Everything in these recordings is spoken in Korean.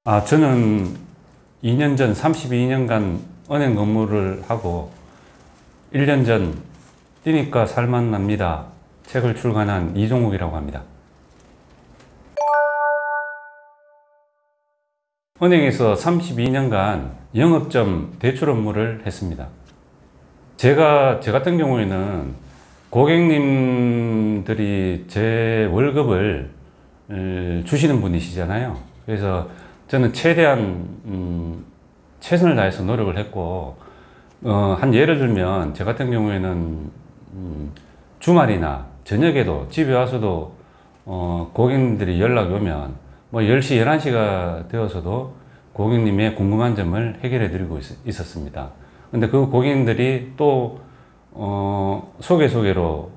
저는 2년 전 32년간 은행 근무를 하고 1년 전 뛰니까 살만 납니다 책을 출간한 이종욱이라고 합니다. 은행에서 32년간 영업점 대출 업무를 했습니다. 제 같은 경우에는 고객님들이 제 월급을 주시는 분이시잖아요. 그래서 저는 최대한 최선을 다해서 노력을 했고, 한 예를 들면 저 같은 경우에는 주말이나 저녁에도 집에 와서도 고객님들이 연락이 오면 뭐 10시, 11시가 되어서도 고객님의 궁금한 점을 해결해 드리고 있었습니다. 근데 그 고객님들이 또 소개로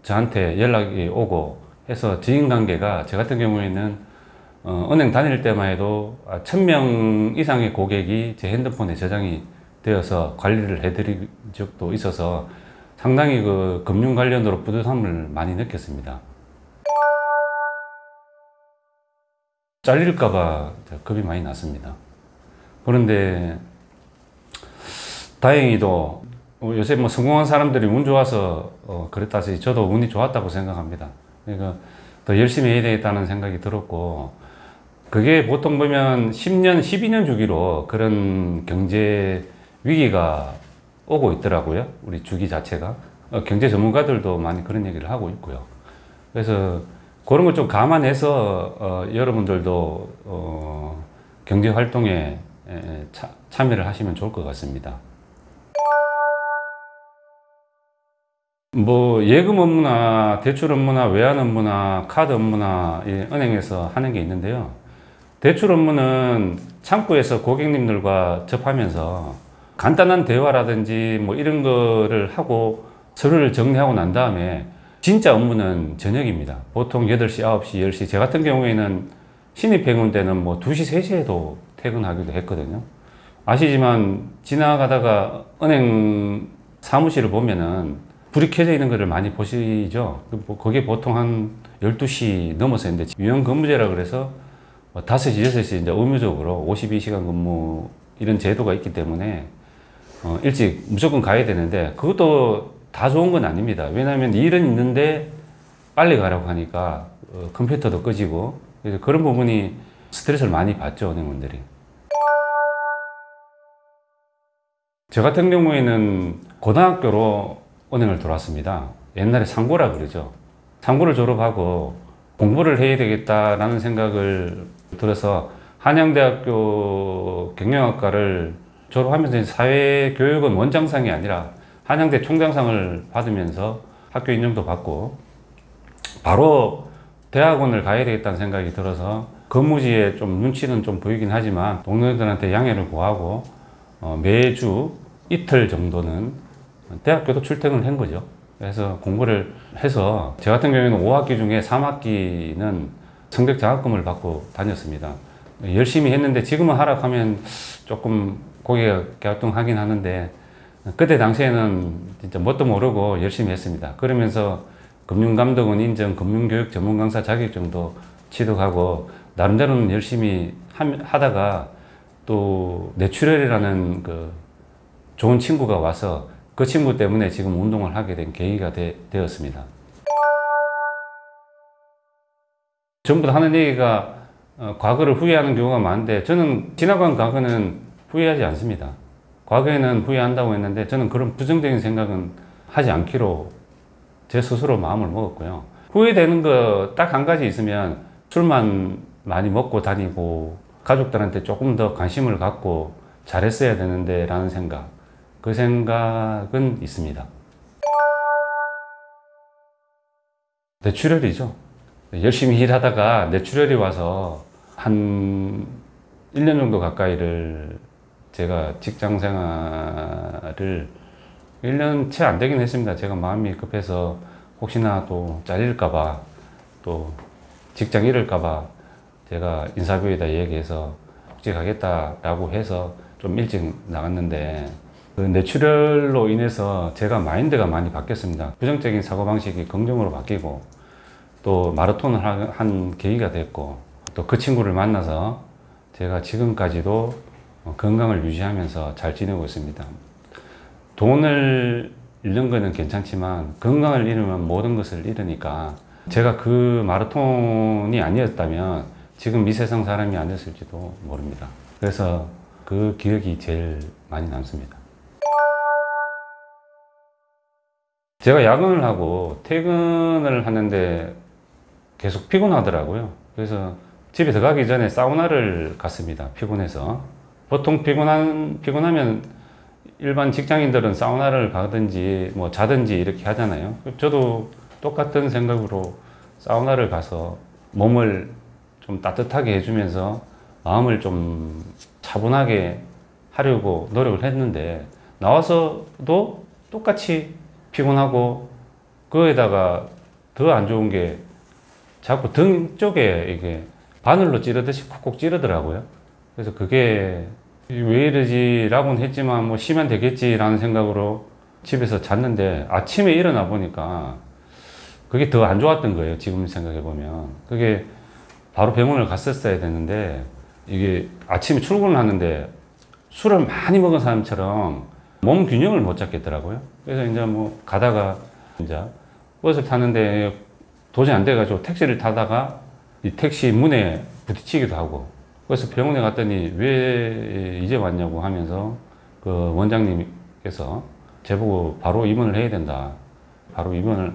저한테 연락이 오고 해서 지인관계가 저 같은 경우에는 은행 다닐 때만 해도 1000명 이상의 고객이 제 핸드폰에 저장이 되어서 관리를 해드린 적도 있어서 상당히 그 금융 관련으로 뿌듯함을 많이 느꼈습니다. 잘릴까봐 겁이 많이 났습니다. 그런데 다행히도 요새 뭐 성공한 사람들이 운 좋아서 그랬다지 저도 운이 좋았다고 생각합니다. 그러니까 더 열심히 해야 되겠다는 생각이 들었고, 그게 보통 보면 10년, 12년 주기로 그런 경제 위기가 오고 있더라고요. 우리 주기 자체가. 경제 전문가들도 많이 그런 얘기를 하고 있고요. 그래서 그런 걸 좀 감안해서 여러분들도 경제 활동에 참여를 하시면 좋을 것 같습니다. 뭐 예금 업무나 대출 업무나 외환 업무나 카드 업무나 은행에서 하는 게 있는데요. 대출 업무는 창구에서 고객님들과 접하면서 간단한 대화라든지 뭐 이런 거를 하고 서류를 정리하고 난 다음에 진짜 업무는 저녁입니다. 보통 8시, 9시, 10시. 제 같은 경우에는 신입회원 때는 뭐 2시, 3시에도 퇴근하기도 했거든요. 아시지만 지나가다가 은행 사무실을 보면은 불이 켜져 있는 것을 많이 보시죠. 그게 보통 한 12시 넘어서 있는데 유연 근무제라 그래서 5시, 6시 이제 의무적으로 52시간 근무 이런 제도가 있기 때문에 일찍 무조건 가야 되는데 그것도 다 좋은 건 아닙니다. 왜냐하면 일은 있는데 빨리 가라고 하니까 컴퓨터도 꺼지고, 그래서 그런 부분이 스트레스를 많이 받죠, 은행원들이. 저 같은 경우에는 고등학교로 은행을 들어왔습니다. 옛날에 상고라 그러죠. 상고를 졸업하고 공부를 해야 되겠다라는 생각을 들어서 한양대학교 경영학과를 졸업하면서 사회교육은 원장상이 아니라 한양대 총장상을 받으면서 학교 인정도 받고 바로 대학원을 가야 되겠다는 생각이 들어서 근무지에 좀 눈치는 좀 보이긴 하지만 동료들한테 양해를 구하고 매주 이틀 정도는 대학교도 출퇴근을 한 거죠. 그래서 공부를 해서 저 같은 경우에는 5학기 중에 3학기는 성적 장학금을 받고 다녔습니다. 열심히 했는데 지금은 하락하면 조금 고개가 갸우뚱하긴 하는데 그때 당시에는 진짜 뭣도 모르고 열심히 했습니다. 그러면서 금융감독원 인정 금융교육 전문강사 자격증도 취득하고 나름대로는 열심히 하다가 또 뇌출혈이라는 그 좋은 친구가 와서 그 친구 때문에 지금 운동을 하게 된 계기가 되었습니다. 전부 다 하는 얘기가 과거를 후회하는 경우가 많은데 저는 지나간 과거는 후회하지 않습니다. 과거에는 후회한다고 했는데 저는 그런 부정적인 생각은 하지 않기로 제 스스로 마음을 먹었고요. 후회되는 거 딱 한 가지 있으면 술만 많이 먹고 다니고 가족들한테 조금 더 관심을 갖고 잘했어야 되는데 라는 생각, 그 생각은 있습니다. 뇌출혈이죠. 열심히 일하다가 뇌출혈이 와서 한 1년 정도 가까이를 제가 직장 생활을 1년 채 안 되긴 했습니다. 제가 마음이 급해서 혹시나 또 잘릴까봐 또 직장 잃을까봐 제가 인사교에다 얘기해서 복직하겠다라고 해서 좀 일찍 나갔는데 그 뇌출혈로 인해서 제가 마인드가 많이 바뀌었습니다. 부정적인 사고방식이 긍정으로 바뀌고 또 마라톤을 한 계기가 됐고 또 그 친구를 만나서 제가 지금까지도 건강을 유지하면서 잘 지내고 있습니다. 돈을 잃는 거는 괜찮지만 건강을 잃으면 모든 것을 잃으니까 제가 그 마라톤이 아니었다면 지금 이 세상 사람이 아니었을지도 모릅니다. 그래서 그 기억이 제일 많이 남습니다. 제가 야근을 하고 퇴근을 하는데 계속 피곤하더라고요. 그래서 집에 들어가기 전에 사우나를 갔습니다. 피곤해서. 보통 피곤하면 일반 직장인들은 사우나를 가든지 뭐 자든지 이렇게 하잖아요. 저도 똑같은 생각으로 사우나를 가서 몸을 좀 따뜻하게 해주면서 마음을 좀 차분하게 하려고 노력을 했는데 나와서도 똑같이 피곤하고 거기다가 더 안 좋은 게 자꾸 등 쪽에 이게 바늘로 찌르듯이 콕콕 찌르더라고요. 그래서 그게 왜 이러지 라고는 했지만 뭐 쉬면 되겠지라는 생각으로 집에서 잤는데 아침에 일어나 보니까 그게 더 안 좋았던 거예요. 지금 생각해 보면. 그게 바로 병원을 갔었어야 되는데 이게 아침에 출근을 하는데 술을 많이 먹은 사람처럼 몸 균형을 못 잡겠더라고요. 그래서 이제 뭐 가다가 이제 버스를 타는데 도저히 안 돼가지고 택시를 타다가 이 택시 문에 부딪히기도 하고 그래서 병원에 갔더니 왜 이제 왔냐고 하면서 그 원장님께서 제보고 바로 입원을 해야 된다. 바로 입원을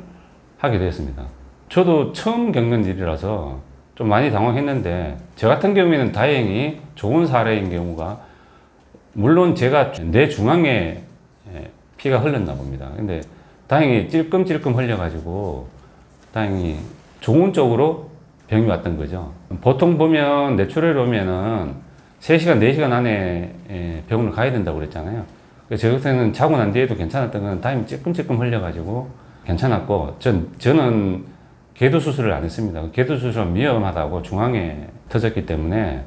하게 됐습니다. 저도 처음 겪는 일이라서 좀 많이 당황했는데 저 같은 경우에는 다행히 좋은 사례인 경우가 물론 제가 뇌 중앙에 피가 흘렀나 봅니다. 근데 다행히 찔끔찔끔 흘려가지고 다행히 좋은 쪽으로 병이 왔던 거죠. 보통 보면 뇌출혈이 오면은 3시간, 4시간 안에 병원을 가야 된다고 그랬잖아요. 저 같은 자고 난 뒤에도 괜찮았던 건 다행히 찔끔찔끔 흘려가지고 괜찮았고 저는 궤도 수술을 안 했습니다. 궤도 수술은 위험하다고 중앙에 터졌기 때문에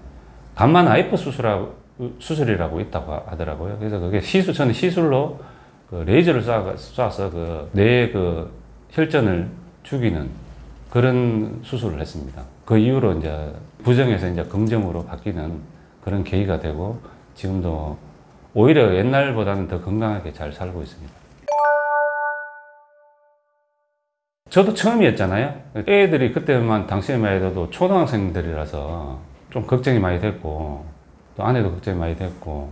감만 아이프 수술이라고 있다고 하더라고요. 그래서 그게 저는 시술로 그 레이저를 쏴서 그 뇌의 그 혈전을 죽이는 그런 수술을 했습니다. 그 이후로 이제 부정에서 이제 긍정으로 바뀌는 그런 계기가 되고 지금도 오히려 옛날보다는 더 건강하게 잘 살고 있습니다. 저도 처음이었잖아요. 애들이 그때만 당시에만 해도 초등학생들이라서 좀 걱정이 많이 됐고 또 아내도 걱정이 많이 됐고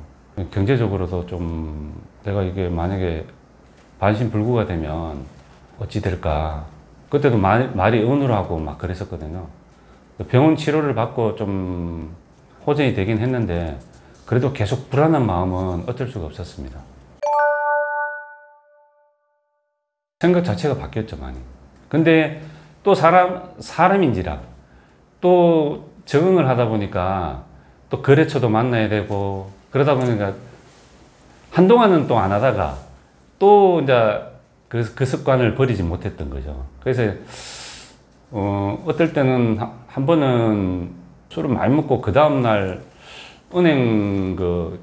경제적으로도 좀 내가 이게 만약에 반신불구가 되면 어찌 될까 그때도 말이 어눌하고 막 그랬었거든요. 병원 치료를 받고 좀 호전이 되긴 했는데 그래도 계속 불안한 마음은 어쩔 수가 없었습니다. 생각 자체가 바뀌었죠, 많이. 근데 또 사람인지라 또 적응을 하다 보니까 또 거래처도 만나야 되고 그러다 보니까 한동안은 또 안 하다가 또 이제 그 습관을 버리지 못했던 거죠. 그래서 어떨 때는 한 번은 술을 많이 먹고 그 다음날 은행 그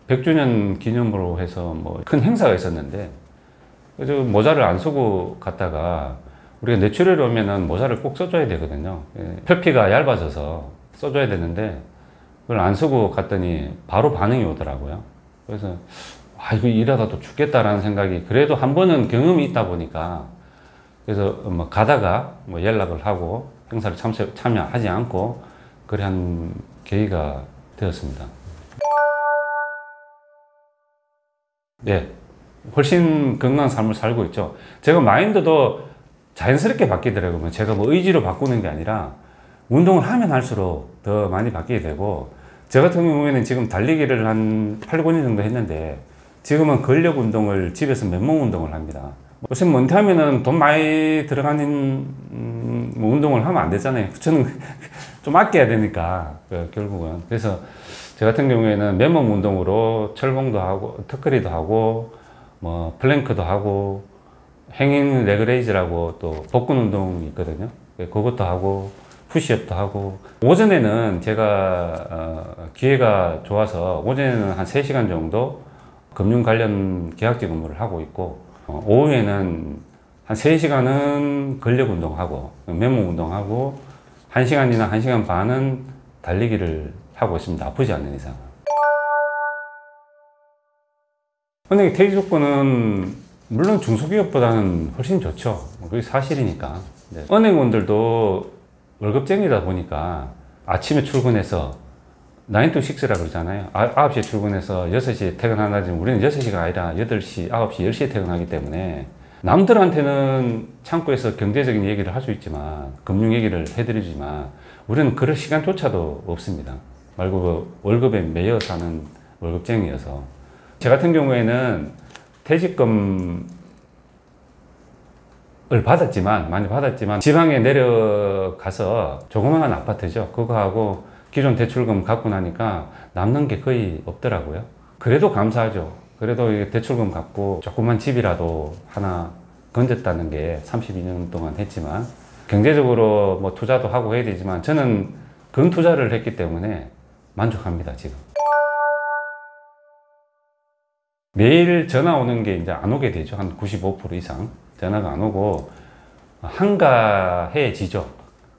100주년 기념으로 해서 뭐 큰 행사가 있었는데 그래서 모자를 안 쓰고 갔다가 우리가 뇌출혈이 오면은 모자를 꼭 써줘야 되거든요. 표피가 얇아져서 써줘야 되는데 그걸 안 쓰고 갔더니 바로 반응이 오더라고요. 그래서 이거 일하다 또 죽겠다라는 생각이 그래도 한 번은 경험이 있다 보니까 그래서 뭐 가다가 뭐 연락을 하고 행사를 참여하지 않고 그래 한 계기가 되었습니다. 네, 훨씬 건강한 삶을 살고 있죠. 제가 마인드도 자연스럽게 바뀌더라고요. 제가 뭐 의지로 바꾸는 게 아니라 운동을 하면 할수록 더 많이 바뀌게 되고 저 같은 경우에는 지금 달리기를 한 8, 9년 정도 했는데 지금은 근력 운동을 집에서 맨몸 운동을 합니다. 요새 뭐 은퇴하면은 돈 많이 들어가는 뭐 운동을 하면 안 되잖아요. 저는 좀 아껴야 되니까 결국은. 그래서 저 같은 경우에는 맨몸 운동으로 철봉도 하고 턱걸이도 하고 뭐 플랭크도 하고 행인 레그레이즈라고 또 복근 운동이 있거든요. 그것도 하고 푸시업도 하고 오전에는 제가 기회가 좋아서 오전에는 한 3시간 정도 금융 관련 계약직 근무를 하고 있고 오후에는 한 3시간은 근력 운동하고 맨몸 운동하고 1시간이나 1시간 반은 달리기를 하고 있습니다. 아프지 않는 이상. 은행의 퇴직 조건은 물론 중소기업보다는 훨씬 좋죠. 그게 사실이니까. 은행원들도 월급쟁이다 보니까 아침에 출근해서 9 to 6라 그러잖아요. 9시에 출근해서 6시에 퇴근하지만 우리는 6시가 아니라 8시, 9시, 10시에 퇴근하기 때문에 남들한테는 창구에서 경제적인 얘기를 할 수 있지만 금융 얘기를 해드리지만 우리는 그럴 시간조차도 없습니다. 말고 월급에 매여 사는 월급쟁이여서 저 같은 경우에는 퇴직금을 많이 받았지만 지방에 내려가서 조그마한 아파트죠. 그거 하고 기존 대출금 갚고 나니까 남는 게 거의 없더라고요. 그래도 감사하죠. 그래도 대출금 갚고 조그만 집이라도 하나 건졌다는 게 32년 동안 했지만 경제적으로 뭐 투자도 하고 해야 되지만 저는 금 투자를 했기 때문에 만족합니다, 지금. 매일 전화 오는 게 이제 안 오게 되죠. 한 95% 이상 전화가 안 오고 한가해지죠.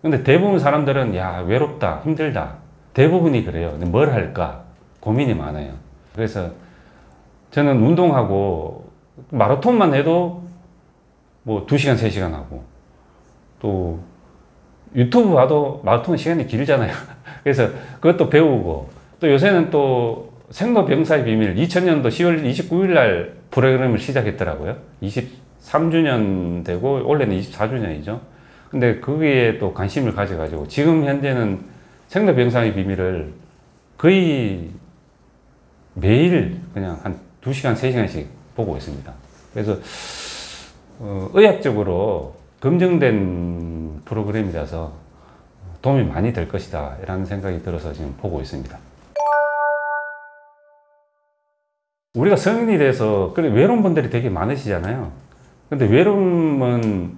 근데 대부분 사람들은 야, 외롭다, 힘들다. 대부분이 그래요. 근데 뭘 할까? 고민이 많아요. 그래서 저는 운동하고 마라톤만 해도 뭐 2시간, 3시간 하고 또 유튜브 봐도 마라톤 시간이 길잖아요. 그래서 그것도 배우고 또 요새는 또 생로병사의 비밀 2000년도 10월 29일 날 프로그램을 시작했더라고요. 23주년 되고 올해는 24주년이죠. 근데 거기에 또 관심을 가져가지고 지금 현재는 생로병사의 비밀을 거의 매일 그냥 한 2시간, 3시간씩 보고 있습니다. 그래서 의학적으로 검증된 프로그램이라서 도움이 많이 될 것이다 라는 생각이 들어서 지금 보고 있습니다. 우리가 성인이 돼서 외로운 분들이 되게 많으시잖아요. 근데 외로움은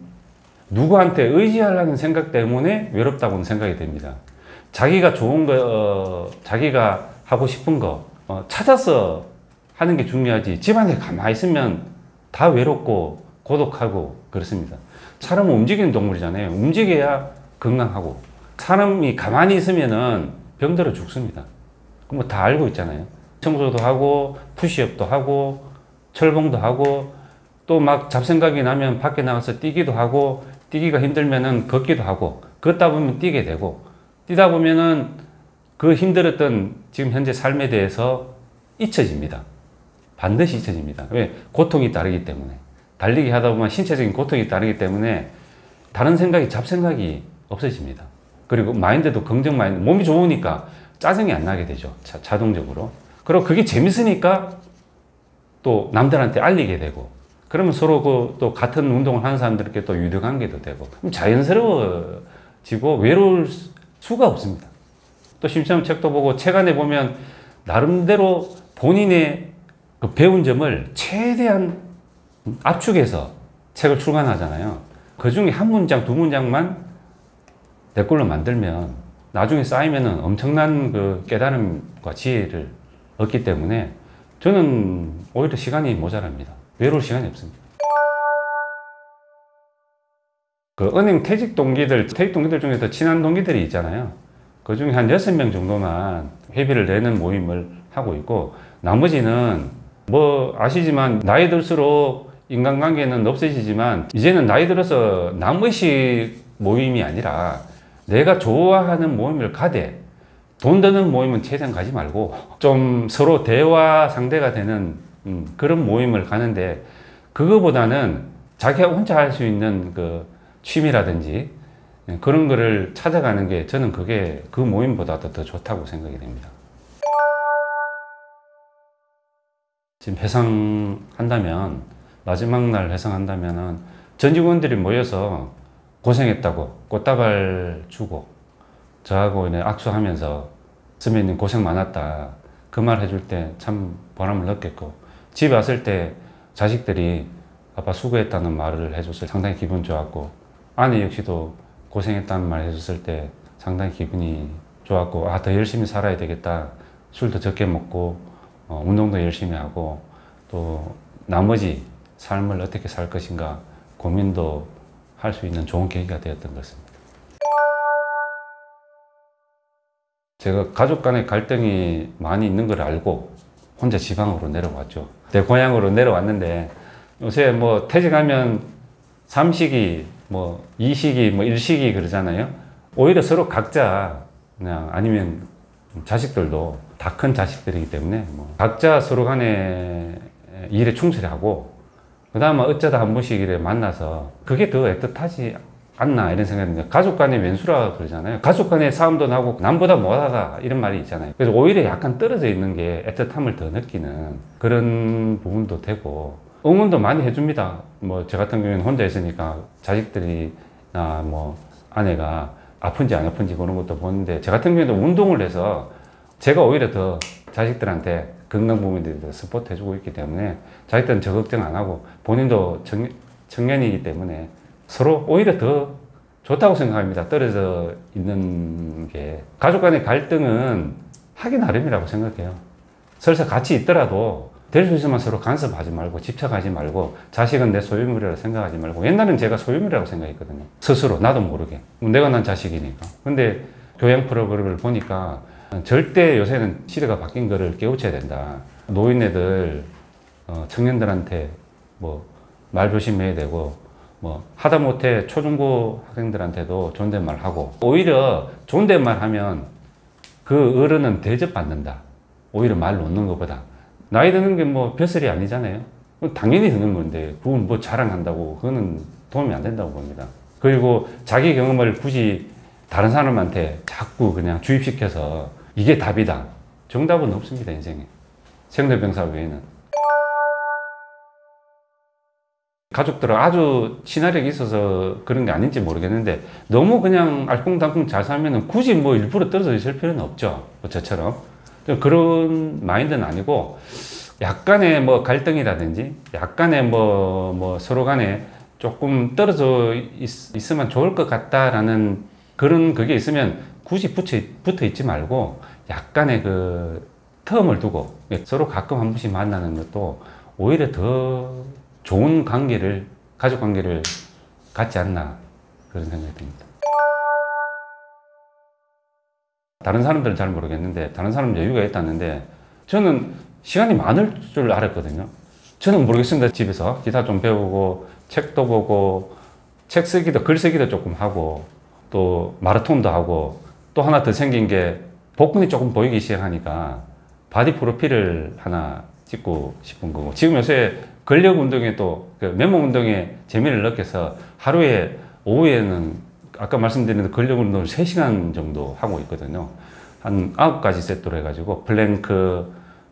누구한테 의지하려는 생각 때문에 외롭다고는 생각이 됩니다. 자기가 좋은 거, 자기가 하고 싶은 거 찾아서 하는 게 중요하지 집안에 가만히 있으면 다 외롭고 고독하고 그렇습니다. 사람은 움직이는 동물이잖아요. 움직여야 건강하고 사람이 가만히 있으면은 병들어 죽습니다. 뭐 다 알고 있잖아요. 청소도 하고 푸시업도 하고 철봉도 하고 또 막 잡생각이 나면 밖에 나가서 뛰기도 하고 뛰기가 힘들면은 걷기도 하고 걷다 보면 뛰게 되고 뛰다 보면은 그 힘들었던 지금 현재 삶에 대해서 잊혀집니다. 반드시 잊혀집니다. 왜? 고통이 따르기 때문에. 달리기 하다 보면 신체적인 고통이 따르기 때문에 다른 생각이 잡생각이 없어집니다. 그리고 마인드도 긍정 마인드, 몸이 좋으니까 짜증이 안 나게 되죠. 자동적으로. 그리고 그게 재밌으니까 또 남들한테 알리게 되고 그러면 서로 또 같은 운동을 하는 사람들께 또 유대관계도 되고 자연스러워지고 외로울 수가 없습니다. 또 심시험 책도 보고 책 안에 보면 나름대로 본인의 그 배운 점을 최대한 압축해서 책을 출간하잖아요. 그 중에 한 문장, 두 문장만 내 걸로 만들면 나중에 쌓이면 엄청난 그 깨달음과 지혜를 얻기 때문에 저는 오히려 시간이 모자랍니다. 외로울 시간이 없습니다. 그 은행 퇴직 동기들 중에서 친한 동기들이 있잖아요. 그 중에 한 6명 정도만 회비를 내는 모임을 하고 있고 나머지는 뭐 아시지만 나이 들수록 인간관계는 없어지지만 이제는 나이 들어서 남의식 모임이 아니라 내가 좋아하는 모임을 가되 돈 드는 모임은 최대한 가지 말고 좀 서로 대화 상대가 되는 그런 모임을 가는데 그거보다는 자기가 혼자 할 수 있는 그 취미라든지 그런 거를 찾아가는 게 저는 그게 그 모임보다도 더 좋다고 생각이 됩니다. 지금 회상한다면 마지막 날 회상한다면은 전 직원들이 모여서 고생했다고 꽃다발 주고 저하고 악수하면서 선배님 고생 많았다 그 말 해줄 때 참 보람을 느꼈고 집에 왔을 때 자식들이 아빠 수고했다는 말을 해줬을 때 상당히 기분 좋았고 아내 역시도 고생했다는 말 해줬을 때 상당히 기분이 좋았고 아, 더 열심히 살아야 되겠다 술도 적게 먹고 운동도 열심히 하고 또 나머지 삶을 어떻게 살 것인가 고민도 할 수 있는 좋은 계기가 되었던 것 같습니다. 제가 가족 간의 갈등이 많이 있는 걸 알고 혼자 지방으로 내려왔죠. 내 고향으로 내려왔는데 요새 뭐 퇴직하면 삼식이 뭐 이식이 뭐 일식이 그러잖아요. 오히려 서로 각자 그냥 아니면 자식들도 다 큰 자식들이기 때문에 뭐 각자 서로 간에 일에 충실하고 그 다음에 어쩌다 한 번씩 이래 만나서 그게 더 애틋하지 않나 이런 생각이 듭니다. 가족 간의 왼수라 그러잖아요. 가족 간의 싸움도 나고 남보다 못하다 이런 말이 있잖아요. 그래서 오히려 약간 떨어져 있는 게 애틋함을 더 느끼는 그런 부분도 되고 응원도 많이 해줍니다. 뭐 저 같은 경우에는 혼자 있으니까 자식들이나 뭐 아내가 아픈지 안 아픈지 그런 것도 보는데 저 같은 경우에도 운동을 해서 제가 오히려 더 자식들한테 건강 부분에 대해서 서포트 해주고 있기 때문에 자식들은 저 걱정 안 하고 본인도 청년이기 때문에 서로 오히려 더 좋다고 생각합니다. 떨어져 있는 게. 가족 간의 갈등은 하기 나름이라고 생각해요. 설사 같이 있더라도 될 수 있으면 서로 간섭하지 말고 집착하지 말고 자식은 내 소유물이라고 생각하지 말고 옛날엔 제가 소유물이라고 생각했거든요. 스스로 나도 모르게. 내가 난 자식이니까. 근데 교양 프로그램을 보니까 절대 요새는 시대가 바뀐 거를 깨우쳐야 된다. 노인네들, 청년들한테 뭐 말 조심해야 되고 뭐 하다못해 초중고 학생들한테도 존댓말 하고 오히려 존댓말 하면 그 어른은 대접받는다. 오히려 말 놓는 것보다. 나이 드는 게 뭐 벼슬이 아니잖아요. 당연히 드는 건데 그건 뭐 자랑한다고 그거는 도움이 안 된다고 봅니다. 그리고 자기 경험을 굳이 다른 사람한테 자꾸 그냥 주입시켜서 이게 답이다. 정답은 없습니다, 인생에. 생로병사 외에는. 가족들은 아주 친화력이 있어서 그런 게 아닌지 모르겠는데 너무 그냥 알콩달콩 잘 살면 굳이 뭐 일부러 떨어져 있을 필요는 없죠. 뭐 저처럼. 그런 마인드는 아니고 약간의 뭐 갈등이라든지 약간의 뭐 서로 간에 조금 떨어져 있으면 좋을 것 같다라는 그런 그게 있으면 굳이 붙어 있지 말고 약간의 그 텀을 두고 서로 가끔 한 번씩 만나는 것도 오히려 더 좋은 관계를, 가족 관계를 갖지 않나 그런 생각이 듭니다. 다른 사람들은 잘 모르겠는데 다른 사람은 여유가 있다는데 저는 시간이 많을 줄 알았거든요. 저는 모르겠습니다. 집에서 기타 좀 배우고 책도 보고 책 쓰기도 글 쓰기도 조금 하고 또 마라톤도 하고 또 하나 더 생긴 게 복근이 조금 보이기 시작하니까 바디 프로필을 하나 찍고 싶은 거고 지금 요새 근력 운동에 또 그 맨몸 운동에 재미를 느껴서 하루에 오후에는 아까 말씀드린 근력 운동을 3시간 정도 하고 있거든요. 한 9가지 세트로 해가지고 플랭크,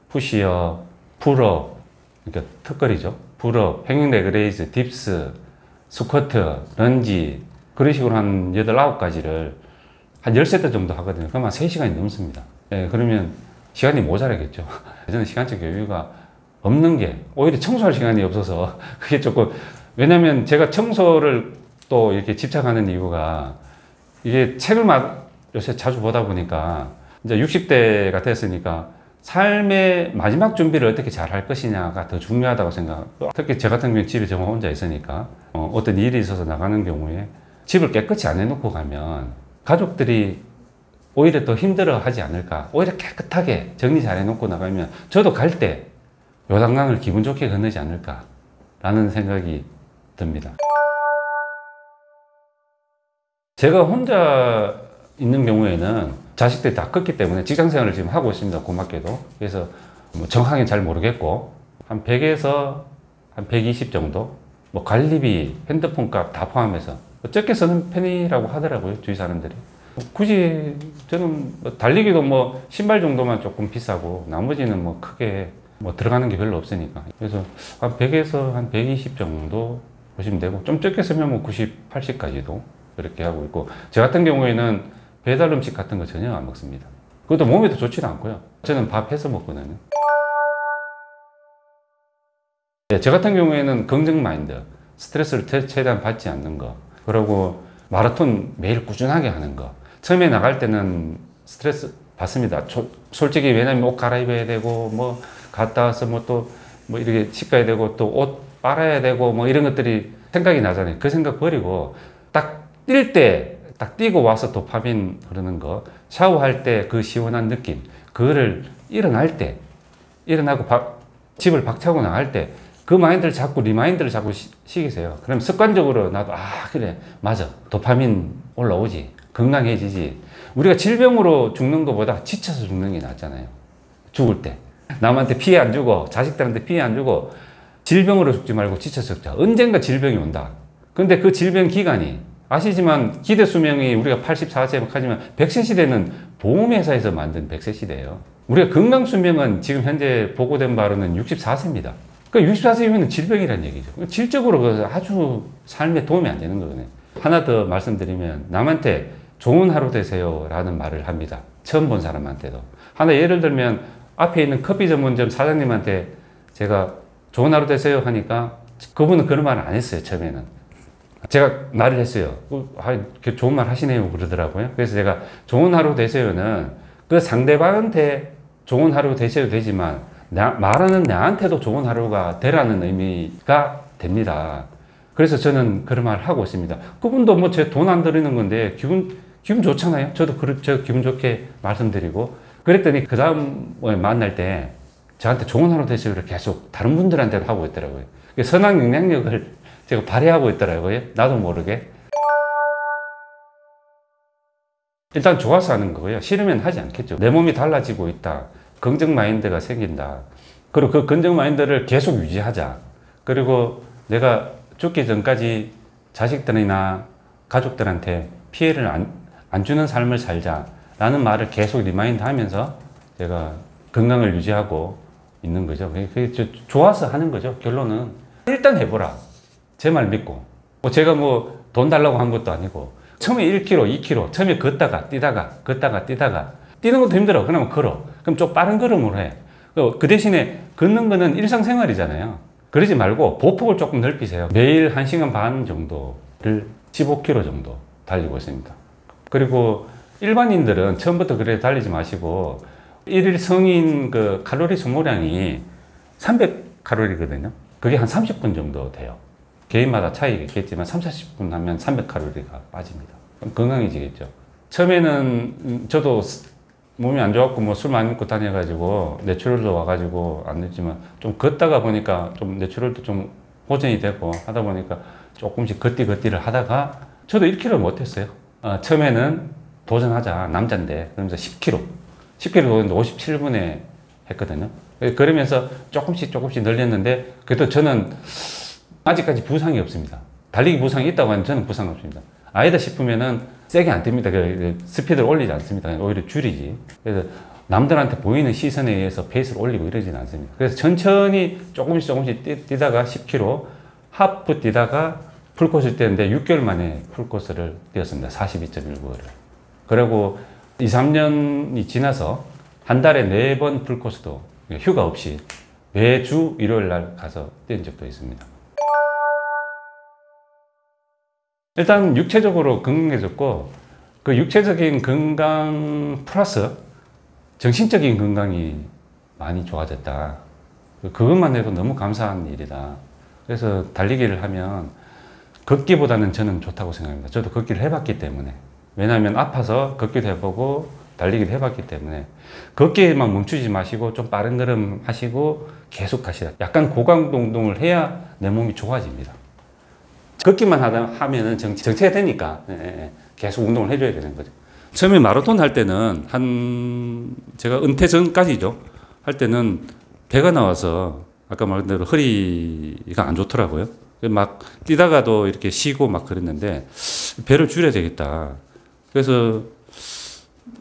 푸시업, 풀업, 그러니까 턱걸이죠. 풀업, 행잉 레그레이즈, 딥스, 스쿼트, 런지 그런 식으로 한 8, 9가지를 한 10세트 정도 하거든요. 그러면 3시간이 넘습니다. 예, 그러면 시간이 모자라겠죠. 저는 시간적 여유가 없는 게 오히려 청소할 시간이 없어서 그게 조금 왜냐면 제가 청소를 또 이렇게 집착하는 이유가 이게 책을 요새 자주 보다 보니까 이제 60대가 됐으니까 삶의 마지막 준비를 어떻게 잘 할 것이냐가 더 중요하다고 생각하고 특히 저 같은 경우에 집에 정말 혼자 있으니까 어떤 일이 있어서 나가는 경우에 집을 깨끗이 안 해놓고 가면 가족들이 오히려 더 힘들어 하지 않을까. 오히려 깨끗하게 정리 잘 해놓고 나가면 저도 갈 때 요단강을 기분 좋게 건너지 않을까 라는 생각이 듭니다. 제가 혼자 있는 경우에는 자식들이 다 컸기 때문에 직장 생활을 지금 하고 있습니다. 고맙게도. 그래서 뭐 정확하게 잘 모르겠고 한 100에서 한 120 정도 뭐 관리비, 핸드폰 값 다 포함해서 적게 쓰는 편이라고 하더라고요. 주위 사람들이. 굳이 저는 뭐 달리기도 뭐 신발 정도만 조금 비싸고 나머지는 뭐 크게 뭐 들어가는 게 별로 없으니까. 그래서 한 100에서 한 120 정도 보시면 되고 좀 적게 쓰면 뭐 90, 80까지도 그렇게 하고 있고 저 같은 경우에는 배달 음식 같은 거 전혀 안 먹습니다. 그것도 몸에도 좋지도 않고요. 저는 밥 해서 먹거든요. 네, 저 같은 경우에는 긍정 마인드, 스트레스를 최대한 받지 않는 거 그리고 마라톤 매일 꾸준하게 하는 거 처음에 나갈 때는 스트레스 받습니다. 솔직히 왜냐면 옷 갈아입어야 되고 뭐 갔다 와서 뭐 또 뭐 이렇게 씻어야 되고 또 옷 빨아야 되고 뭐 이런 것들이 생각이 나잖아요. 그 생각 버리고 딱 뛸 때 딱 뛰고 와서 도파민 흐르는 거, 샤워할 때 그 시원한 느낌, 그거를 일어날 때, 일어나고 집을 박차고 나갈 때 그 마인드를 자꾸 리마인드를 자꾸 시키세요. 그럼 습관적으로 나도 그래 맞아 도파민 올라오지 건강해지지. 우리가 질병으로 죽는 것보다 지쳐서 죽는 게 낫잖아요. 죽을 때 남한테 피해 안 주고 자식들한테 피해 안 주고 질병으로 죽지 말고 지쳐서 죽자. 언젠가 질병이 온다. 근데 그 질병 기간이 아시지만 기대 수명이 우리가 84세 하지만 100세 시대는 보험회사에서 만든 100세 시대예요. 우리가 건강 수명은 지금 현재 보고된 바로는 64세입니다. 그러니까 64세 이후에는 질병이라는 얘기죠. 질적으로 아주 삶에 도움이 안 되는 거거든요. 하나 더 말씀드리면 남한테 좋은 하루 되세요 라는 말을 합니다. 처음 본 사람한테도. 하나 예를 들면 앞에 있는 커피 전문점 사장님한테 제가 좋은 하루 되세요 하니까 그분은 그런 말을 안 했어요. 처음에는. 제가 말을 했어요. 좋은 말 하시네요 그러더라고요. 그래서 제가 좋은 하루 되세요는 그 상대방한테 좋은 하루 되셔도 되지만 말하는 나한테도 좋은 하루가 되라는 의미가 됩니다. 그래서 저는 그런 말을 하고 있습니다. 그분도 뭐 제 돈 안 들이는 건데 기분 좋잖아요. 저도 저 기분 좋게 말씀드리고 그랬더니 그 다음에 만날 때 저한테 좋은 하루 되시기를 계속 다른 분들한테도 하고 있더라고요. 선한 영향력을 제가 발휘하고 있더라고요. 나도 모르게. 일단 좋아서 하는 거고요. 싫으면 하지 않겠죠. 내 몸이 달라지고 있다. 긍정 마인드가 생긴다. 그리고 그 긍정 마인드를 계속 유지하자. 그리고 내가 죽기 전까지 자식들이나 가족들한테 피해를 안 주는 삶을 살자. 라는 말을 계속 리마인드 하면서 제가 건강을 유지하고 있는 거죠. 그게 좋아서 하는 거죠. 결론은. 일단 해보라. 제 말 믿고. 제가 뭐 돈 달라고 한 것도 아니고. 처음에 1km, 2km. 처음에 걷다가 뛰다가. 뛰는 것도 힘들어. 그러면 걸어. 그럼 좀 빠른 걸음으로 해. 그 대신에 걷는 거는 일상생활이잖아요. 그러지 말고 보폭을 조금 넓히세요. 매일 1시간 반 정도를 15km 정도 달리고 있습니다. 그리고 일반인들은 처음부터 그래 달리지 마시고 일일 성인 그 칼로리 소모량이 300칼로리거든요. 그게 한 30분 정도 돼요. 개인마다 차이가 있겠지만 30-40분 하면 300칼로리가 빠집니다. 그럼 건강해지겠죠. 처음에는 저도 몸이 안 좋았고 뭐 술 많이 먹고 다녀가지고 뇌출혈도 와가지고 안 됐지만 좀 걷다가 보니까 좀 뇌출혈도 좀 호전이 되고 하다 보니까 조금씩 걷기를 하다가 저도 1km 못했어요. 처음에는 도전하자 남잔데 그러면서 10km 도는데 57분에 했거든요. 그러면서 조금씩 늘렸는데 그래도 저는 아직까지 부상이 없습니다. 달리기 부상이 있다고 하면 저는 부상 없습니다. 아니다 싶으면은 세게 안 뜁니다. 스피드를 올리지 않습니다. 오히려 줄이지. 그래서 남들한테 보이는 시선에 의해서 페이스를 올리고 이러지는 않습니다. 그래서 천천히 조금씩 뛰다가 10km, 하프 뛰다가 풀코스 뛰었는데 6개월 만에 풀코스를 뛰었습니다. 42.195를. 그리고 2, 3년이 지나서 한 달에 4번 풀코스도 휴가 없이 매주 일요일 날 가서 뛴 적도 있습니다. 일단 육체적으로 건강해졌고 그 육체적인 건강 플러스 정신적인 건강이 많이 좋아졌다. 그것만 해도 너무 감사한 일이다. 그래서 달리기를 하면 걷기보다는 저는 좋다고 생각합니다. 저도 걷기를 해봤기 때문에. 왜냐하면 아파서 걷기도 해보고 달리기를 해봤기 때문에 걷기에만 멈추지 마시고 좀 빠른 걸음 하시고 계속 가시라. 약간 고강도 운동을 해야 내 몸이 좋아집니다. 걷기만 하면은 정체가 되니까 계속 운동을 해줘야 되는 거죠. 처음에 마라톤 할 때는 제가 은퇴 전까지죠. 할 때는 배가 나와서 아까 말한 대로 허리가 안 좋더라고요. 막 뛰다가도 이렇게 쉬고 막 그랬는데 배를 줄여야 되겠다. 그래서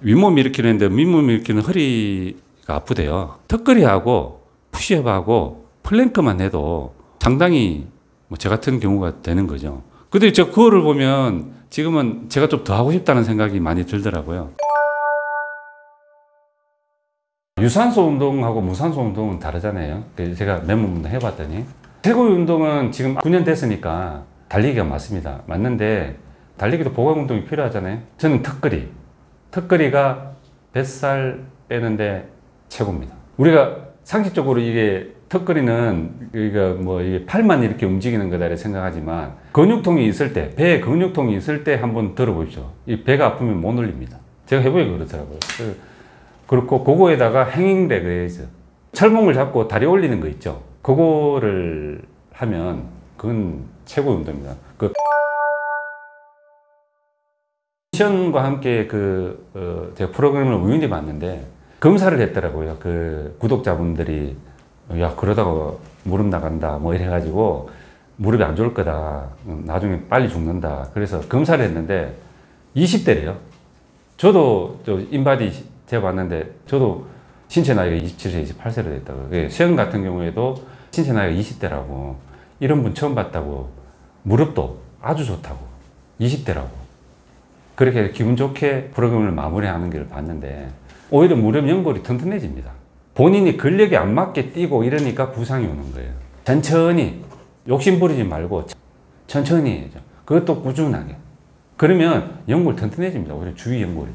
윗몸 일으키는 했는데 밑몸 일으키는 허리가 아프대요. 턱걸이하고 푸시업하고 플랭크만 해도 상당히 저 같은 경우가 되는 거죠. 근데 저 그거를 보면 지금은 제가 좀 더 하고 싶다는 생각이 많이 들더라고요. 유산소 운동하고 무산소 운동은 다르잖아요. 제가 맨몸 운동 해봤더니 최고의 운동은 지금 9년 됐으니까 달리기가 맞습니다. 맞는데 달리기도 보강 운동이 필요하잖아요. 저는 턱걸이가 뱃살 빼는데 최고입니다. 우리가 상식적으로 이게 턱걸이는 이거 뭐 이게 팔만 이렇게 움직이는 거다 이렇게 생각하지만 근육통이 있을 때, 배에 근육통이 있을 때 한번 들어보십시오. 이 배가 아프면 못 올립니다. 제가 해보니까 그렇더라고요. 그렇고 그거에다가 행잉 레그레이즈, 철봉을 잡고 다리 올리는 거 있죠. 그거를 하면 그건 최고 운동입니다. 시연과 함께 제가 프로그램을 우연히 봤는데 검사를 했더라고요. 그 구독자분들이 야 그러다가 무릎 나간다 뭐 이래가지고 무릎이 안 좋을 거다, 나중에 빨리 죽는다. 그래서 검사를 했는데 20대래요. 저도 인바디 재봤는데 저도 신체 나이가 27세, 28세로 됐다고. 시연 같은 경우에도 신체 나이가 20대라고, 이런 분 처음 봤다고, 무릎도 아주 좋다고, 20대라고. 그렇게 기분 좋게 프로그램을 마무리하는 걸 봤는데 오히려 무릎 연골이 튼튼해집니다. 본인이 근력이 안 맞게 뛰고 이러니까 부상이 오는 거예요. 천천히, 욕심 부리지 말고 천천히 해야죠. 그것도 꾸준하게. 그러면 연골 튼튼해집니다. 오히려 주위 연골이.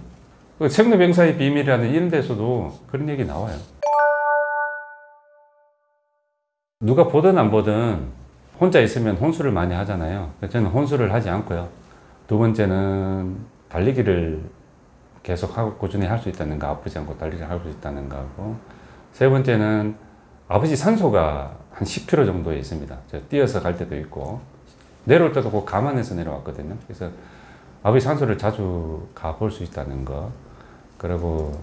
생로병사의 비밀이라는 이런 데서도 그런 얘기 나와요. 누가 보든 안 보든 혼자 있으면 혼술을 많이 하잖아요. 저는 혼술을 하지 않고요. 두 번째는 달리기를 계속 하고 꾸준히 할 수 있다는 거, 아프지 않고 달리기를 할 수 있다는 거고, 세 번째는 아버지 산소가 한 10km 정도에 있습니다. 제가 뛰어서 갈 때도 있고 내려올 때도 꼭 감안해서 내려왔거든요. 그래서 아버지 산소를 자주 가볼 수 있다는 거. 그리고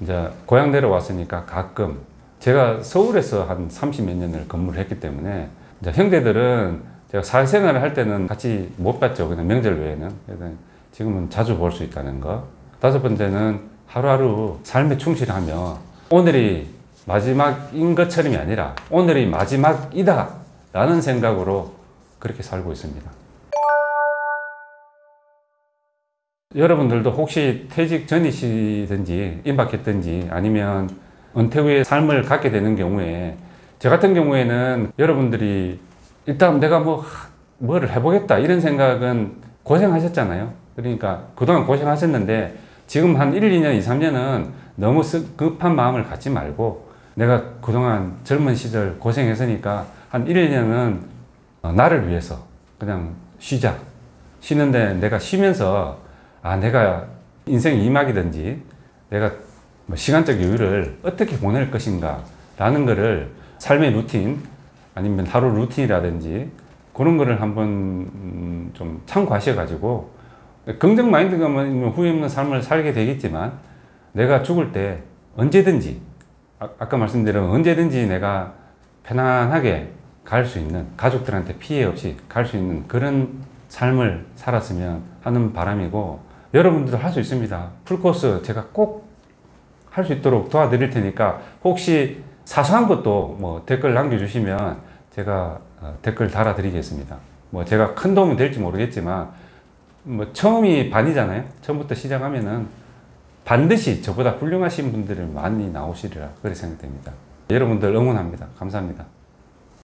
이제 고향 내려왔으니까 가끔, 제가 서울에서 한 30몇 년을 근무를 했기 때문에 이제 형제들은 제가 사회생활을 할 때는 같이 못 봤죠. 그냥 명절 외에는. 그래서 지금은 자주 볼 수 있다는 거. 다섯 번째는 하루하루 삶에 충실하며 오늘이 마지막인 것처럼이 아니라 오늘이 마지막이다 라는 생각으로 그렇게 살고 있습니다. 여러분들도 혹시 퇴직 전이시든지 임박했든지 아니면 은퇴 후에 삶을 갖게 되는 경우에, 저 같은 경우에는 여러분들이 일단 내가 뭐를 해보겠다 이런 생각은 고생하셨잖아요. 그러니까 그동안 고생하셨는데 지금 한 1, 2년, 2, 3년은 너무 급한 마음을 갖지 말고, 내가 그동안 젊은 시절 고생했으니까 한 1, 2년은 나를 위해서 그냥 쉬자. 쉬는데 내가 쉬면서 내가 인생 2막이든지 내가 시간적 여유를 어떻게 보낼 것인가 라는 거를 삶의 루틴 아니면 하루 루틴이라든지 그런 거를 한번 좀 참고하셔가지고, 긍정 마인드가 후회 없는 삶을 살게 되겠지만 내가 죽을 때 언제든지, 아까 말씀드린 언제든지 내가 편안하게 갈 수 있는, 가족들한테 피해 없이 갈 수 있는 그런 삶을 살았으면 하는 바람이고, 여러분들도 할 수 있습니다. 풀코스 제가 꼭 할 수 있도록 도와드릴 테니까 혹시 사소한 것도 댓글 남겨주시면 제가 댓글 달아드리겠습니다. 제가 큰 도움이 될지 모르겠지만 처음이 반이잖아요. 처음부터 시작하면은 반드시 저보다 훌륭하신 분들이 많이 나오시리라 그렇게 생각됩니다. 여러분들 응원합니다. 감사합니다.